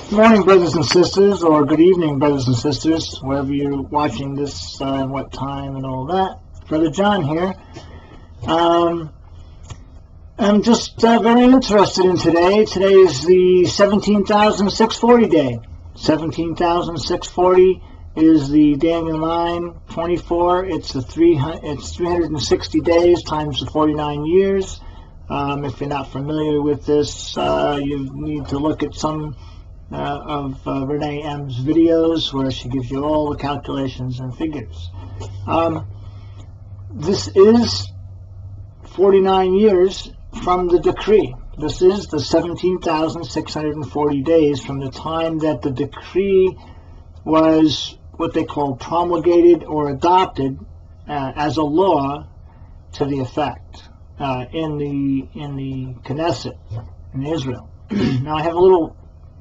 Good morning, brothers and sisters, or good evening, brothers and sisters, wherever you're watching this, and what time and all that. Brother John here. I'm just very interested in today. Today is the 17,640 day. 17,640 is the Daniel 9:24. It's 360 days times the 49 years. If you're not familiar with this, you need to look at some of Renee M's videos where she gives you all the calculations and figures. This is 49 years from the decree. This is the 17,640 days from the time that the decree was what they call promulgated or adopted as a law to the effect in the Knesset in Israel. Now I have a little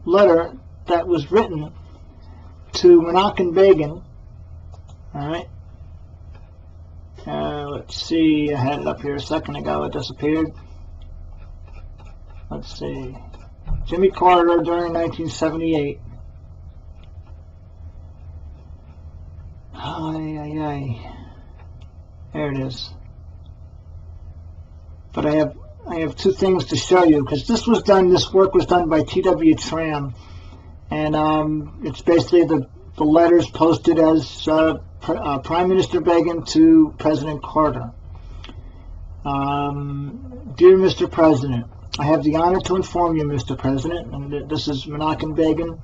letter that was written to Menachem Begin. All right. Let's see. I had it up here a second ago. It disappeared. Let's see. Jimmy Carter during 1978. There it is. But I have two things to show you, because this work was done by T.W. Tram, and it's basically the letters posted as Prime Minister Begin to President Carter. Dear Mr. President, I have the honor to inform you, Mr. President, and this is Menachem Begin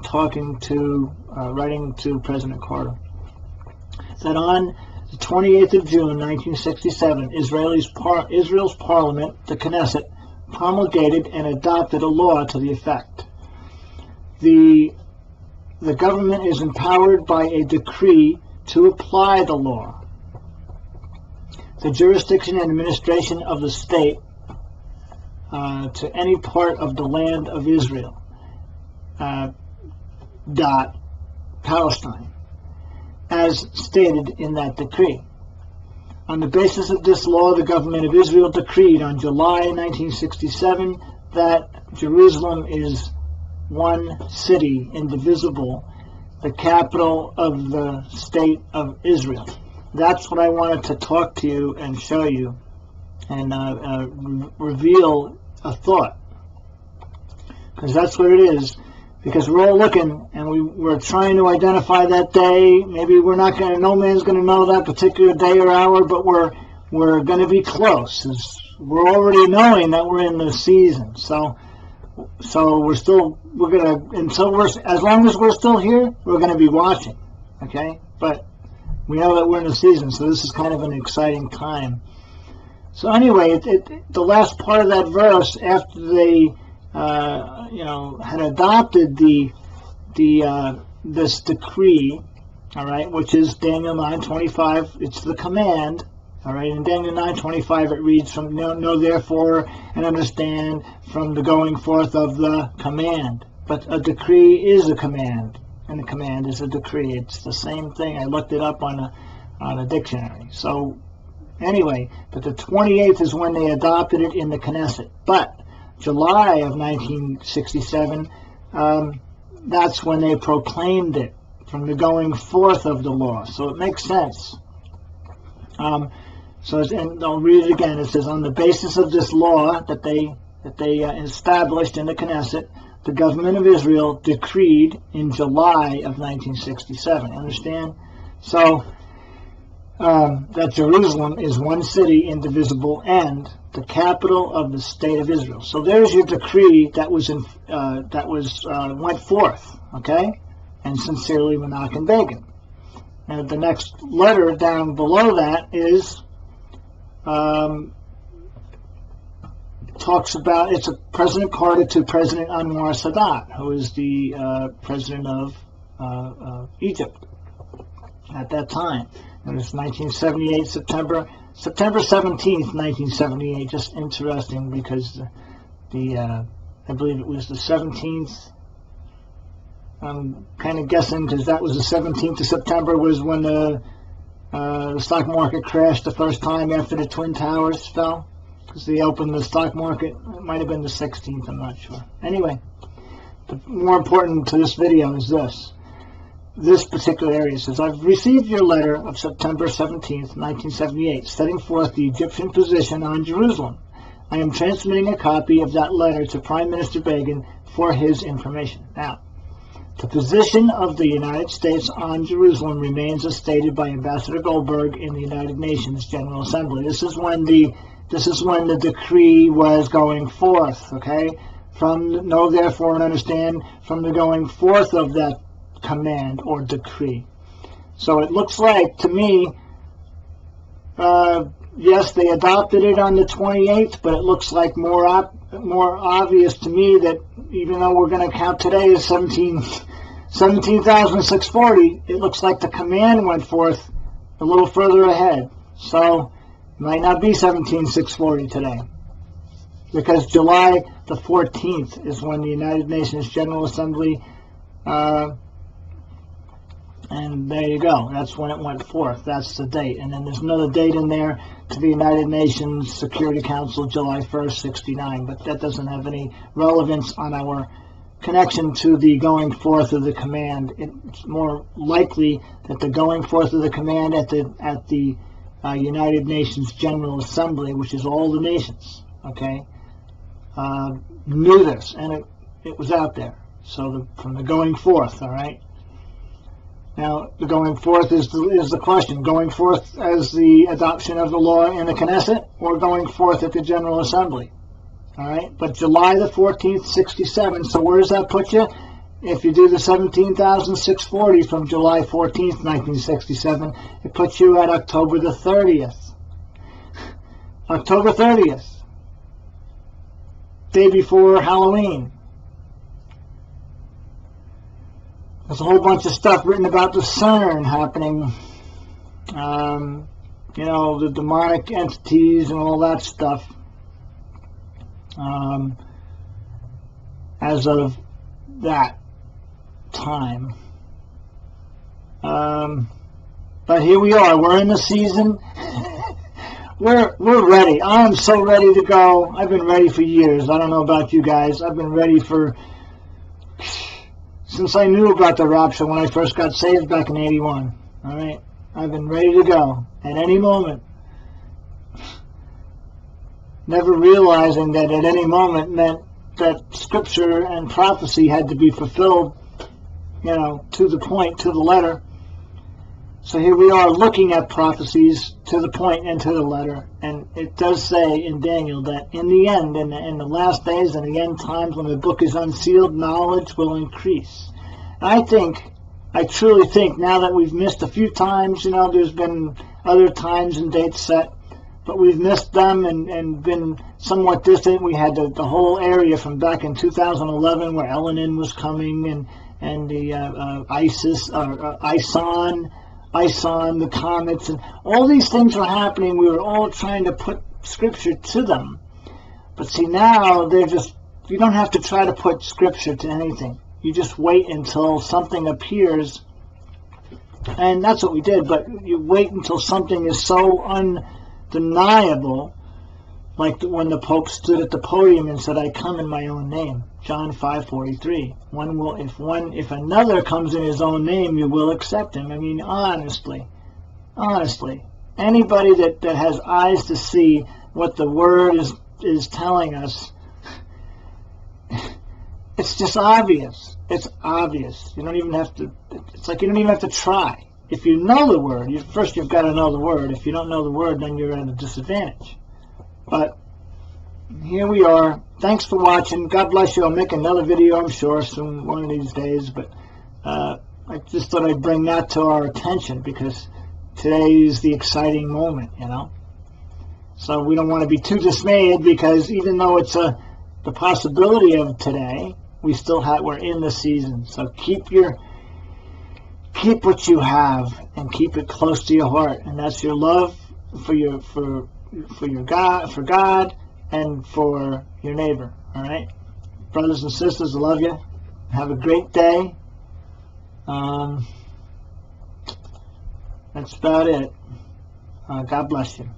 writing to President Carter, that on the 28th of June, 1967, Israel's parliament, the Knesset, promulgated and adopted a law to the effect. The government is empowered by a decree to apply the law. The jurisdiction and administration of the state to any part of the land of Israel, Palestine, as stated in that decree. On the basis of this law, the government of Israel decreed on July 1967 that Jerusalem is one city, indivisible, the capital of the state of Israel. That's what I wanted to talk to you and show you and reveal a thought, because that's what it is. Because we're all looking, and we're trying to identify that day. Maybe no man's going to know that particular day or hour, but we're going to be close. We're already knowing that we're in the season. So as long as we're still here, we're going to be watching. Okay, but we know that we're in the season, so this is kind of an exciting time. So anyway, the last part of that verse, after they had adopted this decree, all right, which is Daniel 9:25. It's the command, all right. In Daniel 9:25, it reads, "From know therefore and understand from the going forth of the command." But a decree is a command, and a command is a decree. It's the same thing. I looked it up on a dictionary. So anyway, but the 28th is when they adopted it in the Knesset. But July of 1967, that's when they proclaimed it from the going forth of the law. So it makes sense. And I'll read it again. It says, on the basis of this law that they established in the Knesset, the government of Israel decreed in July of 1967. Understand? So that Jerusalem is one city, indivisible, and the capital of the state of Israel. So there's your decree that went forth, okay? And sincerely, Menachem Begin. And the next letter down below that is talks about, it's a President Carter to President Anwar Sadat, who is the president of Egypt at that time. And it's 1978, September 17th, 1978. Just interesting, because I believe it was the 17th. I'm kind of guessing, because that was the 17th of September was when the stock market crashed the first time after the Twin Towers fell. Because they opened the stock market. It might have been the 16th. I'm not sure. Anyway, more important to this video is this particular area. It says, I've received your letter of September 17th, 1978, setting forth the Egyptian position on Jerusalem. I am transmitting a copy of that letter to Prime Minister Begin for his information. Now, the position of the United States on Jerusalem remains as stated by Ambassador Goldberg in the United Nations General Assembly. This is when the decree was going forth, okay? From know therefore and understand, from the going forth of that command or decree. So it looks like to me, yes, they adopted it on the 28th, but it looks like more obvious to me that even though we're going to count today as 17,640, it looks like the command went forth a little further ahead. So it might not be 17,640 today, because July the 14th is when the United Nations General Assembly, and there you go, that's when it went forth. That's the date. And then there's another date in there to the United Nations Security Council, July 1st, 69, but that doesn't have any relevance on our connection to the going forth of the command. It's more likely that the going forth of the command at the United Nations General Assembly, which is all the nations, okay, knew this, and it was out there. So from the going forth, all right. Now, the going forth is the question. Going forth as the adoption of the law in the Knesset, or going forth at the General Assembly? All right, but July the 14th, 67. So where does that put you? If you do the 17,640 from July 14th, 1967, it puts you at October the 30th. October 30th, day before Halloween. There's a whole bunch of stuff written about the CERN happening. You know, the demonic entities and all that stuff. As of that time. But here we are. We're in the season. We're ready. I'm so ready to go. I've been ready for years. I don't know about you guys. I've been ready since I knew about the rapture when I first got saved back in 81. All right? I've been ready to go at any moment. Never realizing that at any moment meant that scripture and prophecy had to be fulfilled, you know, to the point, to the letter. So here we are looking at prophecies to the point and to the letter. And it does say in Daniel that in the end, in the last days and the end times, when the book is unsealed, knowledge will increase. And I truly think, now that we've missed a few times, you know, there's been other times and dates set, but we've missed them and been somewhat distant. We had the whole area from back in 2011 where Elenin was coming, and the Ison, the comets, and all these things were happening. We were all trying to put scripture to them. But see, now you don't have to try to put scripture to anything. You just wait until something appears, and that's what we did. But you wait until something is so undeniable, like when the Pope stood at the podium and said, "I come in my own name." John 5:43. If another comes in his own name, you will accept him. I mean, honestly, anybody that has eyes to see what the Word is telling us, it's just obvious. It's obvious. You don't even have to. It's like you don't even have to try. If you know the Word, first you've got to know the Word. If you don't know the Word, then you're at a disadvantage. But here we are. Thanks for watching. God bless you. I'll make another video, I'm sure, soon, one of these days. But I just thought I'd bring that to our attention, because today is the exciting moment, you know. So we don't want to be too dismayed, because even though it's the possibility of today, we're in the season. So keep what you have and keep it close to your heart, and that's your love for God and for your neighbor. All right, brothers and sisters, I love you. Have a great day. That's about it. God bless you.